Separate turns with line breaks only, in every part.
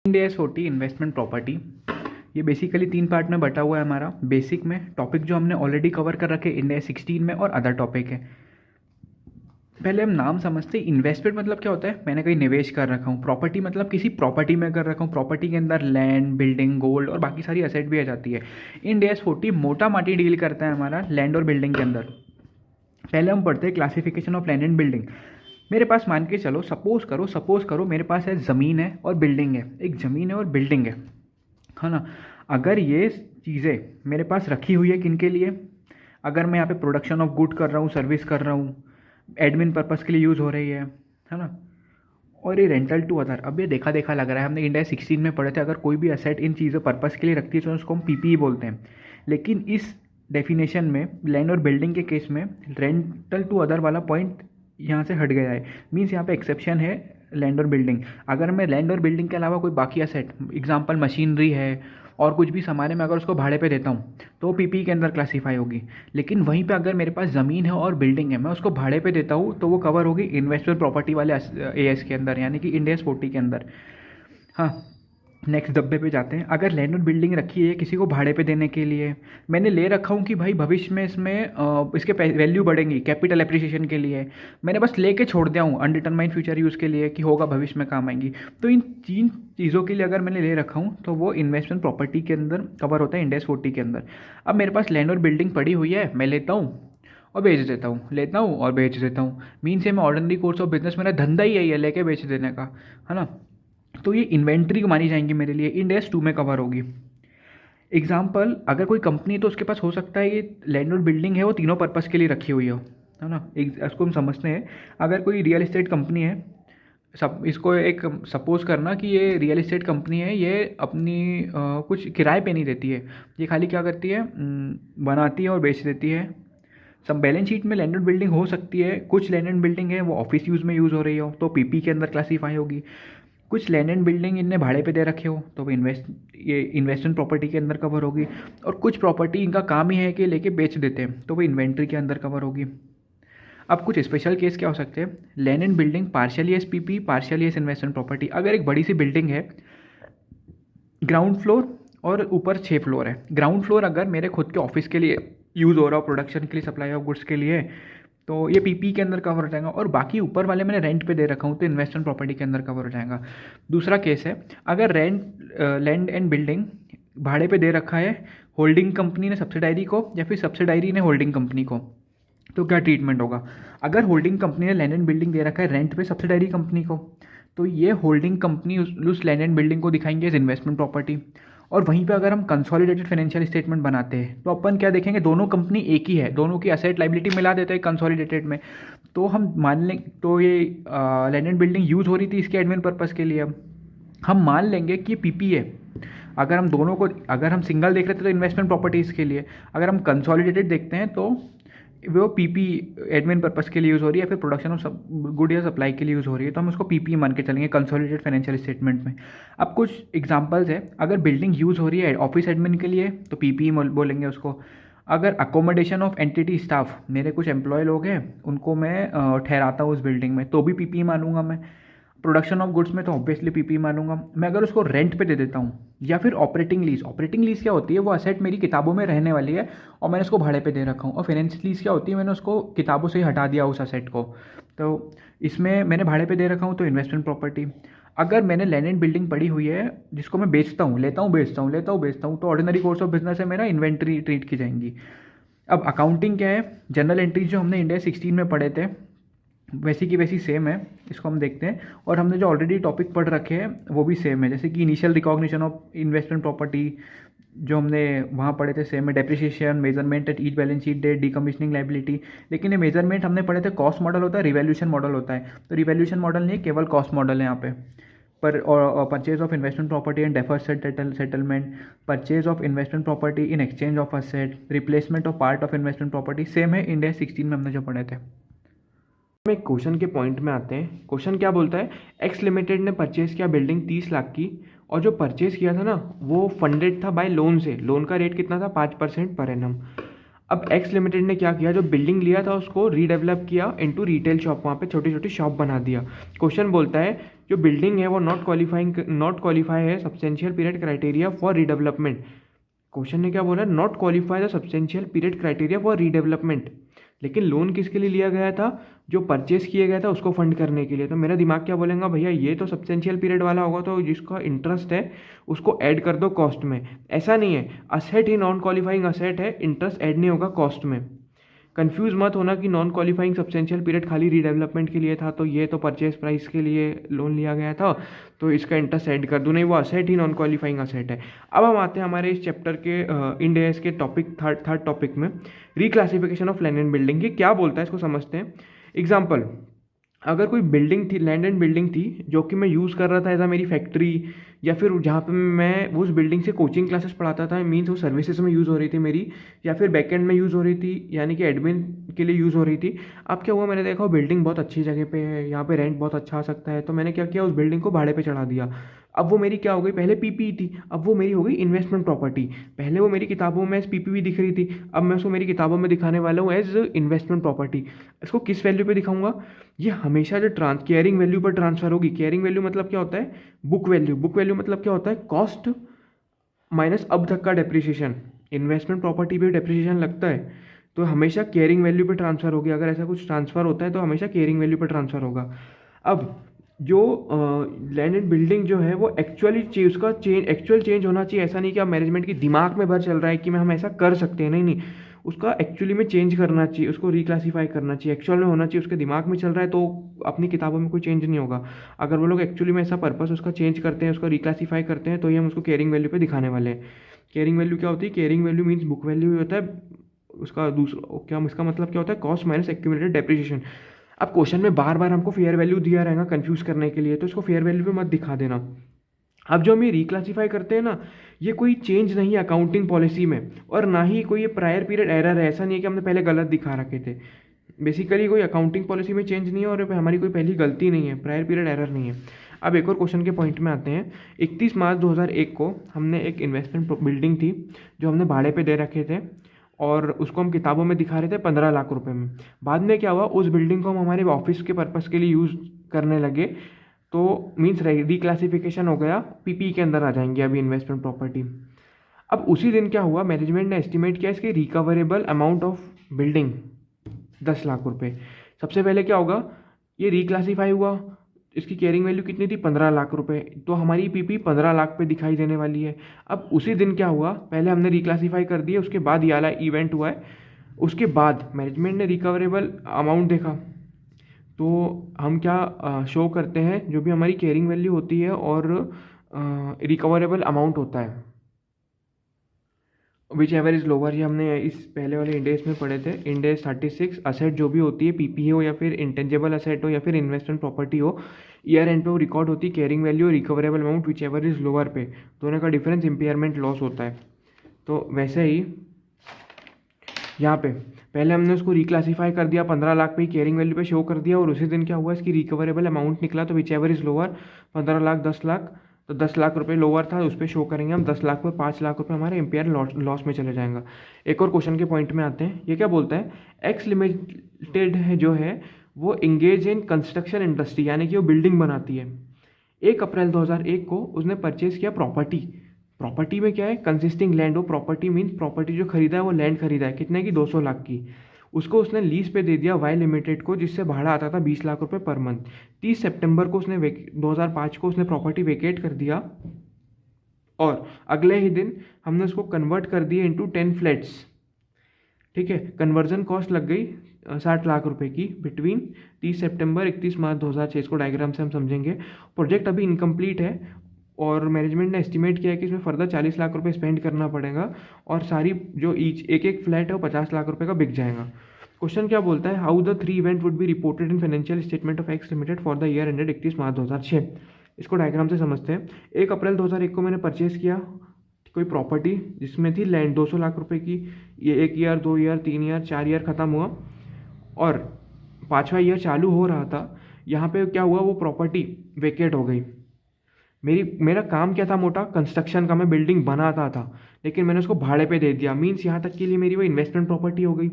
IND-AS 40 investment property, ये basically 3 part में बटा हुआ है हमारा। बेसिक में टॉपिक जो हमने ऑलरेडी कवर कर रखे IND-AS 16 में, और अदर टॉपिक है। पहले हम नाम समझते हैं। इन्वेस्टमेंट मतलब क्या होता है, मैंने कहीं निवेश कर रखा हूँ। प्रॉपर्टी मतलब किसी प्रॉपर्टी में कर रखा हूँ। प्रॉपर्टी के अंदर लैंड, बिल्डिंग, गोल्ड और बाकी सारी असेट भी आ जाती है। IND-AS 40 मोटा माटी डील करता है हमारा लैंड और बिल्डिंग के अंदर। पहले हम पढ़ते हैं classification of land and building. मेरे पास मान के चलो, सपोज करो मेरे पास है ज़मीन है और बिल्डिंग है। एक ज़मीन है और बिल्डिंग है ना। अगर ये चीज़ें मेरे पास रखी हुई है किन के लिए, अगर मैं यहाँ पे प्रोडक्शन ऑफ गुड कर रहा हूँ, सर्विस कर रहा हूँ, एडमिन पर्पस के लिए यूज़ हो रही है ना। और ये रेंटल टू अदर, अब ये देखा देखा लग रहा है, हमने IND-AS 16 में पढ़े थे। अगर कोई भी असेट इन चीज़ों पर्पस के लिए रखती है तो उसको हम PPE बोलते हैं। लेकिन इस डेफिनेशन में लैंड और बिल्डिंग के केस में रेंटल टू अदर वाला पॉइंट यहाँ से हट गया है। मीन्स यहाँ पे एक्सेप्शन है लैंड और बिल्डिंग। अगर मैं लैंड और बिल्डिंग के अलावा कोई बाकी असेट, एग्जांपल मशीनरी है और कुछ भी सामान है, मैं अगर उसको भाड़े पे देता हूँ तो PPE के अंदर क्लासीफाई होगी। लेकिन वहीं पे अगर मेरे पास ज़मीन है और बिल्डिंग है, मैं उसको भाड़े पे देता हूँ तो वो कवर होगी इन्वेस्टमेंट प्रॉपर्टी वाले AS के अंदर, यानी कि IND-AS 40 के अंदर। हाँ, नेक्स्ट डब्बे पे जाते हैं। अगर लैंड और बिल्डिंग रखी है किसी को भाड़े पे देने के लिए, मैंने ले रखा हूँ कि भाई भविष्य में इसमें इसके वैल्यू बढ़ेंगी, कैपिटल एप्रिसिएशन के लिए, मैंने बस लेके छोड़ दिया हूँ अनडिटरमाइंड फ्यूचर यूज़ के लिए कि होगा भविष्य में काम आएंगी, तो इन 3 चीज़ों के लिए अगर मैंने ले रखा हूँ तो वो इन्वेस्टमेंट प्रॉपर्टी के अंदर कवर होता है IND-AS 40 के अंदर। अब मेरे पास लैंड और बिल्डिंग पड़ी हुई है, मैं लेता हूँ और बेच देता हूँ, लेता हूँ और बेच देता हूँ। मीन्स है मैं ऑर्डिनरी कोर्स ऑफ बिजनेस, मेरा धंधा ही यही है, लेके बेच देने का, है ना। तो ये इन्वेंट्री मानी जाएंगी मेरे लिए, IND-AS 2 में कवर होगी। एग्जाम्पल, अगर कोई कंपनी है तो उसके पास हो सकता है ये लैंड और बिल्डिंग है वो तीनों पर्पस के लिए रखी हुई हो, है ना। इसको हम समझते हैं। अगर कोई रियल इस्टेट कंपनी है, सब इसको एक सपोज करना कि ये रियल इस्टेट कंपनी है, ये अपनी कुछ किराए पे नहीं देती है, ये खाली क्या करती है, बनाती है और बेच देती है। सब बैलेंस शीट में लैंड एंड बिल्डिंग हो सकती है। कुछ लैंड एंड बिल्डिंग है वो ऑफिस यूज़ में यूज़ हो रही हो तो PPE के अंदर क्लासीफाई होगी। कुछ लैंड एंड बिल्डिंग इनने भाड़े पे दे रखे हो तो वो ये इन्वेस्टमेंट प्रॉपर्टी के अंदर कवर होगी। और कुछ प्रॉपर्टी इनका काम ही है कि लेके बेच देते हैं तो वो इन्वेंट्री के अंदर कवर होगी। अब कुछ स्पेशल केस क्या हो सकते हैं, land and building partially S PPE, partially S investment property. अगर एक बड़ी सी बिल्डिंग है, ग्राउंड फ्लोर और ऊपर 6 फ्लोर है। ग्राउंड फ्लोर अगर मेरे खुद के ऑफिस के लिए यूज़ हो रहा हो, प्रोडक्शन के लिए, सप्लाई ऑफ गुड्स के लिए, तो ये PPE के अंदर कवर हो जाएगा। और बाकी ऊपर वाले मैंने रेंट पे दे रखा हूँ तो इन्वेस्टमेंट प्रॉपर्टी के अंदर कवर हो जाएगा। दूसरा केस है, अगर लैंड एंड बिल्डिंग भाड़े पे दे रखा है होल्डिंग कंपनी ने सब्सिडायरी को, या फिर सब्सिडायरी ने होल्डिंग कंपनी को, तो क्या ट्रीटमेंट होगा। अगर होल्डिंग कंपनी ने लैंड एंड बिल्डिंग दे रखा है रेंट पे सब्सिडायरी कंपनी को, तो ये होल्डिंग कंपनी उस लैंड एंड बिल्डिंग को दिखाएंगे एज इन्वेस्टमेंट प्रॉपर्टी। और वहीं पे अगर हम कंसोलिडेटेड फाइनेंशियल स्टेटमेंट बनाते हैं तो अपन क्या देखेंगे, दोनों कंपनी एक ही है, दोनों की असेट लाइबिलिटी मिला देते हैं कंसोलिडेटेड में। तो हम मान लें, तो ये लैंड एंड बिल्डिंग यूज़ हो रही थी इसके एडमिन पर्पस के लिए, हम मान लेंगे कि PPE है। अगर हम दोनों को, अगर हम सिंगल देख रहे थे तो इन्वेस्टमेंट प्रॉपर्टीज़ के लिए, अगर हम कंसोलिडेटेड देखते हैं तो वो PPE एडमिन पर्पस के लिए यूज़ हो रही है, फिर प्रोडक्शन ऑफ गुड या सप्लाई के लिए यूज़ हो रही है, तो हम उसको PPE मान के चलेंगे कंसोलिडेटेड फाइनेंशियल स्टेटमेंट में। अब कुछ एग्जांपल्स है, अगर बिल्डिंग यूज़ हो रही है ऑफिस एडमिन के लिए तो PPE बोलेंगे उसको। अगर अकोमोडेशन ऑफ एंटिटी स्टाफ, मेरे कुछ एम्प्लॉय लोग हैं उनको मैं ठहराता हूँ उस बिल्डिंग में, तो भी PPE मानूंगा मैं। प्रोडक्शन ऑफ गुड्स में तो ऑब्वियसली PPE मानूंगा मैं। अगर उसको रेंट पे दे देता हूँ, या फिर ऑपरेटिंग लीज क्या होती है, वो असेट मेरी किताबों में रहने वाली है और मैंने उसको भाड़े पे दे रखा हूँ। और फाइनेंस लीज क्या होती है, मैंने उसको किताबों से ही हटा दिया उस असेट को, तो इसमें मैंने भाड़े पे दे रखा हूँ तो इन्वेस्टमेंट प्रॉपर्टी। अगर मैंने लैंड एंड बिल्डिंग पड़ी हुई है जिसको मैं बेचता हूँ, लेता हूँ बेचता हूँ, लेता हूँ बेचता हूँ, तो ऑर्डिनरी कोर्स ऑफ बिजनेस है मेरा, इन्वेंट्री ट्रीट की जाएंगी। अब अकाउंटिंग क्या है, जनरल एंट्रीज जो हमने IND-AS 16 में पढ़े थे वैसी की वैसी सेम है, इसको हम देखते हैं। और हमने जो ऑलरेडी टॉपिक पढ़ रखे हैं वो भी सेम है, जैसे कि initial recognition of investment property जो हमने वहाँ पढ़े थे सेम है। Depreciation, measurement at each balance sheet date, decommissioning liability. लेकिन ये मेजरमेंट हमने पढ़े थे कॉस्ट मॉडल होता है, रिवैल्यूएशन मॉडल होता है, तो रिवैल्यूएशन मॉडल नहीं है, केवल कॉस्ट मॉडल है यहाँ पे। पर purchase of investment property and deferred settlement, purchase of investment property in exchange of asset, replacement of part of investment property, same है IND-AS 16 में हमने जो पढ़े थे।
हम एक क्वेश्चन के पॉइंट में आते हैं। क्वेश्चन क्या बोलता है, एक्स लिमिटेड ने परचेज किया बिल्डिंग 30 लाख की, और जो परचेज किया था ना वो फंडेड था बाय लोन से। लोन का रेट कितना था, 5% पर एनम। अब एक्स लिमिटेड ने क्या किया, जो बिल्डिंग लिया था उसको रीडेवलप किया इनटू रिटेल शॉप, वहाँ पे छोटी छोटी शॉप बना दिया। क्वेश्चन बोलता है जो बिल्डिंग है वो नॉट क्वालिफाई है substantial period criteria for redevelopment. Question ने क्या बोला, not qualify the substantial period criteria for redevelopment. लेकिन लोन किसके लिए लिया गया था, जो परचेस किया गया था उसको फंड करने के लिए। तो मेरा दिमाग क्या बोलेगा, भैया ये तो सब्सटेंशियल पीरियड वाला होगा, तो जिसका इंटरेस्ट है उसको ऐड कर दो कॉस्ट में। ऐसा नहीं है, असेट ही नॉन क्वालिफाइंग असेट है, इंटरेस्ट ऐड नहीं होगा कॉस्ट में। कंफ्यूज मत होना कि नॉन क्वालिफाइंग सब्सटेंशियल पीरियड खाली रीडेवलपमेंट के लिए था, तो ये तो परचेज प्राइस के लिए लोन लिया गया था, तो इसका इंटरेस्ट ऐड कर दूँ। नहीं, वो असेट ही नॉन क्वालिफाइंग असेट है। अब हम आते हैं हमारे इस चैप्टर के इंड एस के टॉपिक थर्ड टॉपिक में, reclassification of land and building. ये क्या बोलता है इसको समझते हैं। एग्जाम्पल, अगर कोई बिल्डिंग थी, लैंड एंड बिल्डिंग थी, जो कि मैं यूज़ कर रहा था एज अ मेरी फैक्ट्री, या फिर जहाँ पे मैं उस बिल्डिंग से कोचिंग क्लासेस पढ़ाता था, मीन्स वो सर्विसेज में यूज़ हो रही थी मेरी, या फिर बैकएंड में यूज़ हो रही थी, यानी कि एडमिन के लिए यूज़ हो रही थी। अब क्या हुआ, मैंने देखा वो बिल्डिंग बहुत अच्छी जगह पे है, यहाँ पे रेंट बहुत अच्छा आ सकता है, तो मैंने क्या किया, उस बिल्डिंग को भाड़े पे चढ़ा दिया। अब वो मेरी क्या हो गई, पहले पीपीई थी, अब वो मेरी हो गई इन्वेस्टमेंट प्रॉपर्टी। पहले वो मेरी किताबों में एज पीपीई दिख रही थी, अब मैं उसको मेरी किताबों में दिखाने वाला हूँ एज इन्वेस्टमेंट प्रॉपर्टी। इसको किस वैल्यू पे दिखाऊंगा, ये हमेशा जो केयरिंग वैल्यू पर ट्रांसफर होगी। केयरिंग वैल्यू मतलब क्या होता है, बुक वैल्यू। बुक वैल्यू मतलब क्या होता है, कॉस्ट माइनस अब तक का डेप्रिसिएशन। इन्वेस्टमेंट प्रॉपर्टी पे डेप्रिसिएशन लगता है, तो हमेशा केयरिंग वैल्यू पे ट्रांसफर होगी। अगर ऐसा कुछ ट्रांसफर होता है तो हमेशा केयरिंग वैल्यू पे ट्रांसफर होगा। अब जो लैंड एंड बिल्डिंग जो है वो एक्चुअली उसका एक्चुअल चेंज होना चाहिए। ऐसा नहीं कि आप मैनेजमेंट की दिमाग में भर चल रहा है कि हम ऐसा कर सकते हैं, नहीं, उसका एक्चुअली में चेंज करना चाहिए, उसको रिक्लासीफाई करना चाहिए, एक्चुअल में होना चाहिए। उसके दिमाग में चल रहा है तो अपनी किताबों में कोई चेंज नहीं होगा। अगर वो लोग एक्चुअली में ऐसा पर्पस उसका चेंज करते हैं, उसको रिक्लासीफाई करते हैं, तो ये हम उसको केयरिंग वैल्यू पे दिखाने वाले हैं। केयरिंग वैल्यू क्या होती है, caring value means book value होता है, उसका दूसरा क्या इसका मतलब क्या होता है, कॉस्ट माइनस एक्यूमुलेटेड डेप्रिसिएशन। अब क्वेश्चन में बार बार हमको फेयर वैल्यू दिया रहेगा कंफ्यूज करने के लिए, तो इसको फेयर वैल्यू पे मत दिखा देना। अब जो हम ये रिक्लासीफाई करते हैं ना, ये कोई चेंज नहीं है अकाउंटिंग पॉलिसी में, और ना ही कोई ये प्रायर पीरियड एरर है। ऐसा नहीं है कि हमने पहले गलत दिखा रखे थे। बेसिकली कोई अकाउंटिंग पॉलिसी में चेंज नहीं है और हमारी कोई पहली गलती नहीं है, प्रायर पीरियड एरर नहीं है। अब एक और क्वेश्चन के पॉइंट में आते हैं। 31 मार्च 2001 को हमने एक इन्वेस्टमेंट बिल्डिंग थी जो हमने भाड़े पे दे रखे थे, और उसको हम किताबों में दिखा रहे थे 15 लाख रुपए में। बाद में क्या हुआ, उस बिल्डिंग को हम हमारे ऑफिस के पर्पस के लिए यूज़ करने लगे, तो मीन्स रिक्लासिफिकेशन हो गया, पीपी के अंदर आ जाएंगे अभी इन्वेस्टमेंट प्रॉपर्टी। अब उसी दिन क्या हुआ, मैनेजमेंट ने एस्टिमेट किया इसके recoverable amount of building 10 lakh रुपए। सबसे पहले क्या होगा, ये रिक्लासीफाई हुआ, इसकी कैरिंग वैल्यू कितनी थी, 15 लाख रुपए, तो हमारी पीपी 15 लाख पे दिखाई देने वाली है। अब उसी दिन क्या हुआ, पहले हमने रिक्लासीफाई कर दिया, उसके बाद ये वाला इवेंट हुआ है। उसके बाद मैनेजमेंट ने रिकवरेबल अमाउंट देखा, तो हम क्या शो करते हैं, जो भी हमारी कैरिंग वैल्यू होती है और रिकवरेबल अमाउंट होता है, विच एवर इज़ लोअर। ये हमने इस पहले वाले इंडेक्स में पढ़े थे। इंडेक्स 36 असेट जो भी होती है, पीपी हो या फिर इंटेंजेबल असेट हो या फिर इन्वेस्टमेंट प्रॉपर्टी हो, ईयर एंड पे वो रिकॉर्ड होती है कैरिंग वैल्यू और recoverable amount, which ever is lower पे दोनों का डिफरेंस इम्पेयरमेंट लॉस होता है। तो वैसे ही यहाँ पे पहले हमने उसको रिक्लासीफाई कर दिया, 15 लाख पे ही कैरिंग वैल्यू पे शो कर दिया, और उसी दिन क्या हुआ, इसकी रिकवरेबल अमाउंट निकला, तो which ever is lower, 15 lakh 10 lakh, तो 10 लाख रुपए लोअर था, उस पर शो करेंगे हम 10 लाख पे 5 लाख रुपए हमारे इम्पेयर लॉस में चले जाएगा। एक और क्वेश्चन के पॉइंट में आते हैं। ये क्या बोलता है, एक्स लिमिटेड है जो है वो इंगेज इन कंस्ट्रक्शन इंडस्ट्री, यानी कि वो बिल्डिंग बनाती है। 1 अप्रैल 2001 को उसने परचेज किया प्रॉपर्टी। प्रॉपर्टी में क्या है, कंसिस्टिंग लैंड। वो प्रॉपर्टी मीन्स प्रॉपर्टी जो खरीदा है वो लैंड खरीदा है, कितने की, 200 लाख की। उसको उसने लीज पे दे दिया वाई लिमिटेड को, जिससे भाड़ा आता था 20 लाख रुपए पर मंथ। 30 सितंबर को उसने 2005 को उसने प्रॉपर्टी वेकेट कर दिया, और अगले ही दिन हमने उसको कन्वर्ट कर दिया इनटू 10 फ्लैट्स। ठीक है, कन्वर्जन कॉस्ट लग गई 60 लाख रुपए की बिटवीन 30 सितंबर 31 मार्च 2006। इसको डायग्राम से हम समझेंगे। प्रोजेक्ट अभी इनकम्प्लीट है, और मैनेजमेंट ने एस्टिमेट किया है कि इसमें फर्दर 40 लाख रुपए स्पेंड करना पड़ेगा, और सारी जो एक एक फ्लैट है वो 50 लाख रुपए का बिक जाएगा। क्वेश्चन क्या बोलता है, how the 3 event would be reported in financial statement of x limited for the year ended 31 मार्च 2006। इसको डायग्राम से समझते हैं। 1 अप्रैल 2001 को मैंने परचेज किया कोई प्रॉपर्टी जिसमें थी लैंड 200 लाख रुपए की। ये 1 ईयर 2 ईयर 3 ईयर 4 ईयर ख़त्म हुआ, और 5वां ईयर चालू हो रहा था। यहाँ पे क्या हुआ, वो प्रॉपर्टी वेकेट हो गई। मेरा काम क्या था, मोटा कंस्ट्रक्शन का, मैं बिल्डिंग बनाता था, लेकिन मैंने उसको भाड़े पे दे दिया। मीन्स यहाँ तक के लिए मेरी वो इन्वेस्टमेंट प्रॉपर्टी हो गई।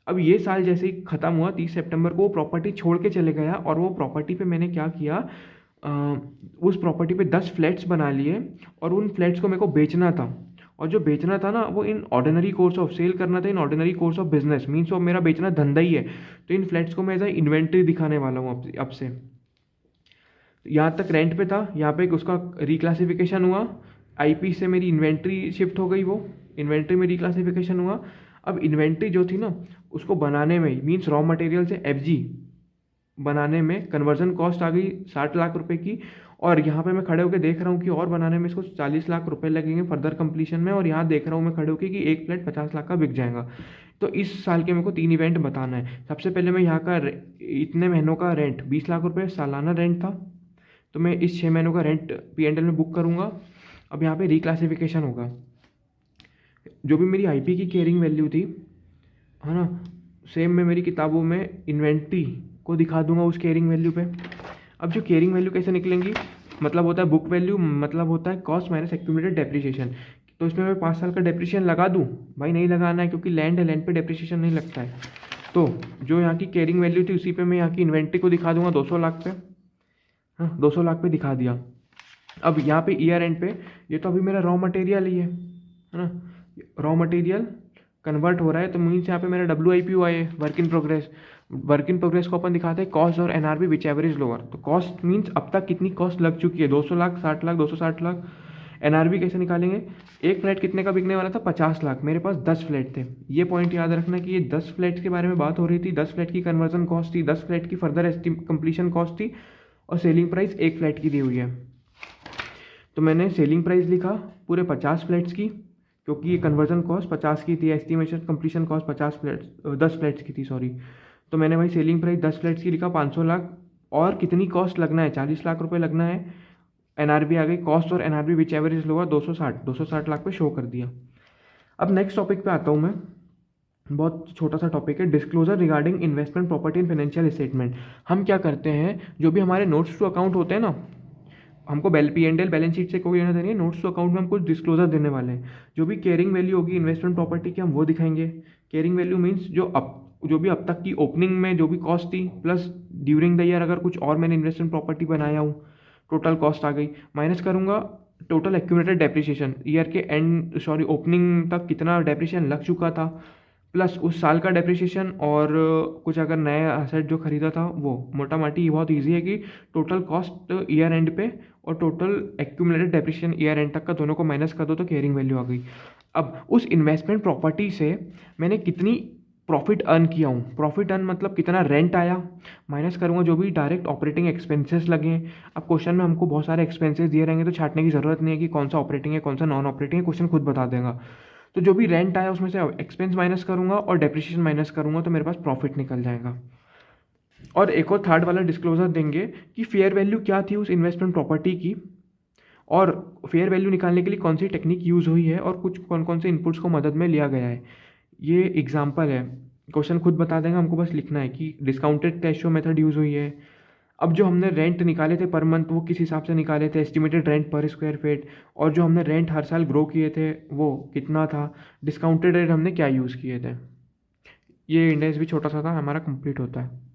अब ये साल जैसे ही ख़त्म हुआ 30 सितंबर को, वो प्रॉपर्टी छोड़ के चले गया, और वो प्रॉपर्टी पे मैंने क्या किया, उस प्रॉपर्टी पे 10 फ्लैट्स बना लिए और उन फ्लैट्स को मेरे को बेचना था, और जो बेचना था ना वो in ordinary course of sale करना था, in ordinary course of business, means वो मेरा बेचना धंधा ही है। तो इन फ्लैट्स को मैं एज ए इन्वेंट्री दिखाने वाला हूँ अब से। यहाँ तक रेंट पे था, यहाँ पे उसका रिक्लासिफिकेशन हुआ, आईपी से मेरी इन्वेंट्री शिफ्ट हो गई, वो इन्वेंट्री में रिक्लासिफिकेशन हुआ। अब इन्वेंट्री जो थी ना उसको बनाने में, मीन्स रॉ मटेरियल से एफजी बनाने में कन्वर्जन कॉस्ट आ गई 60 लाख रुपए की, और यहाँ पे मैं खड़े होकर देख रहा हूँ कि और बनाने में इसको 40 लाख रुपए लगेंगे फर्दर कंप्लीशन में, और यहाँ देख रहा हूँ मैं खड़े होकर कि एक फ्लैट 50 लाख का बिक जाएगा। तो इस साल के मेरे को 3 इवेंट बताना है। सबसे पहले मैं यहाँ का इतने महीनों का रेंट 20 लाख रुपये सालाना रेंट था, तो मैं इस 6 महीनों का रेंट P&L में बुक करूँगा। अब यहाँ पे रिक्लासिफिकेशन होगा, जो भी मेरी आईपी की कैरिंग वैल्यू थी, है ना, सेम मैं मेरी किताबों में इन्वेंट्री को दिखा दूंगा उस कैरिंग वैल्यू पे। अब जो कैरिंग वैल्यू कैसे निकलेंगी, मतलब होता है बुक वैल्यू, मतलब होता है कॉस्ट माइनस एक्यूमुलेटेड डेप्रिसिएशन। तो इसमें मैं 5 साल का डेप्रिसिएशन लगा दूँ? भाई नहीं लगाना है, क्योंकि लैंड है, लैंड पे डेप्रिसिएशन नहीं लगता है। तो जो यहाँ की कैरिंग वैल्यू थी उसी पे मैं यहाँ की इन्वेंट्री को दिखा दूंगा 200 लाख पे। हाँ, 200 लाख पे दिखा दिया। अब यहाँ पे ईयर एंड पे, ये तो अभी मेरा रॉ मटेरियल ही है ना, रॉ मटेरियल कन्वर्ट हो रहा है, तो मीन्स यहाँ पे मेरा WIP हुआ है, work in progress. Work in progress को अपन दिखाते हैं कॉस्ट और NRV which ever is lower. तो कॉस्ट मीन्स अब तक कितनी कॉस्ट लग चुकी है, 200 लाख, 60 लाख, 260 लाख। NRV कैसे निकालेंगे, एक फ्लैट कितने का बिकने वाला था, 50 लाख, मेरे पास 10 फ्लैट थे। ये पॉइंट याद रखना कि ये 10 फ्लैट के बारे में बात हो रही थी, 10 फ्लैट की कन्वर्जन कॉस्ट थी, 10 फ्लैट की फर्दर कंप्लीशन कॉस्ट थी, और सेलिंग प्राइस एक फ्लैट की दी हुई है। तो मैंने सेलिंग प्राइस लिखा पूरे 50 फ्लैट्स की, क्योंकि ये कन्वर्जन कॉस्ट 50 की थी, एस्टिमेशन कंप्लीशन कॉस्ट 10 फ्लैट्स की थी, सॉरी। तो मैंने भाई सेलिंग प्राइस 10 फ्लैट्स की लिखा 500 लाख, और कितनी कॉस्ट लगना है, 40 लाख रुपए लगना है। NRV आ गई, कॉस्ट और NRV which ever is lower 260 lakh पे शो कर दिया। अब नेक्स्ट टॉपिक पे आता हूँ मैं, बहुत छोटा सा टॉपिक है, disclosure regarding investment property in financial statement. हम क्या करते हैं, जो भी हमारे नोट्स टू अकाउंट होते हैं ना, हमको P&L बैलेंस शीट से कोई लेना देनी है, नोट्स टू अकाउंट में हम कुछ डिस्क्लोजर देने वाले हैं। जो भी कैरिंग वैल्यू होगी इन्वेस्टमेंट प्रॉपर्टी की, हम वो दिखाएंगे। कैरिंग वैल्यू मीन्स जो भी अब तक की ओपनिंग में जो भी कॉस्ट थी, प्लस ड्यूरिंग द ईयर अगर कुछ और मैंने इन्वेस्टमेंट प्रॉपर्टी बनाया हूँ, टोटल कॉस्ट आ गई, माइनस करूँगा टोटल एक्यूमुलेटेड डेप्रिसिएशन, ईयर के एंड सॉरी ओपनिंग तक कितना डेप्रिसिएशन लग चुका था, प्लस उस साल का डेप्रिसिएशन, और कुछ अगर नया असेट जो खरीदा था वो। मोटा माटी ये बहुत इजी है कि टोटल कॉस्ट ईयर एंड पे और total accumulated depreciation year and तक का, दोनों को माइनस कर दो तो कैरिंग वैल्यू आ गई। अब उस इन्वेस्टमेंट प्रॉपर्टी से मैंने कितनी प्रॉफिट अर्न किया हूँ, प्रॉफिट अर्न मतलब कितना रेंट आया, माइनस करूँगा जो भी डायरेक्ट ऑपरेटिंग एक्सपेंसेस लगे। अब क्वेश्चन में हमको बहुत सारे एक्सपेंसेस दिए रहेंगे, तो छाटने की ज़रूरत नहीं है कि कौन सा ऑपरेटिंग है कौन सा नॉन ऑपरेटिंग है, क्वेश्चन खुद बता देगा। तो जो भी रेंट आया उसमें से एक्सपेंस माइनस करूँगा और डेप्रिसिएशन माइनस करूँगा, तो मेरे पास प्रॉफिट निकल जाएगा। और एक और थर्ड वाला डिस्क्लोजर देंगे कि फेयर वैल्यू क्या थी उस इन्वेस्टमेंट प्रॉपर्टी की, और फेयर वैल्यू निकालने के लिए कौन सी टेक्निक यूज़ हुई है, और कुछ कौन कौन से इनपुट्स को मदद में लिया गया है। ये एग्जाम्पल है, क्वेश्चन खुद बता देगा, हमको बस लिखना है कि discounted cash flow method use हुई है। अब जो हमने रेंट निकाले थे पर मंथ, वो किस हिसाब से निकाले थे, एस्टिमेटेड रेंट पर स्क्वायर फीट, और जो हमने रेंट हर साल ग्रो किए थे वो कितना था, डिस्काउंटेड रेट हमने क्या यूज़ किए थे। ये इंडेक्स भी छोटा सा था, हमारा कंप्लीट होता है।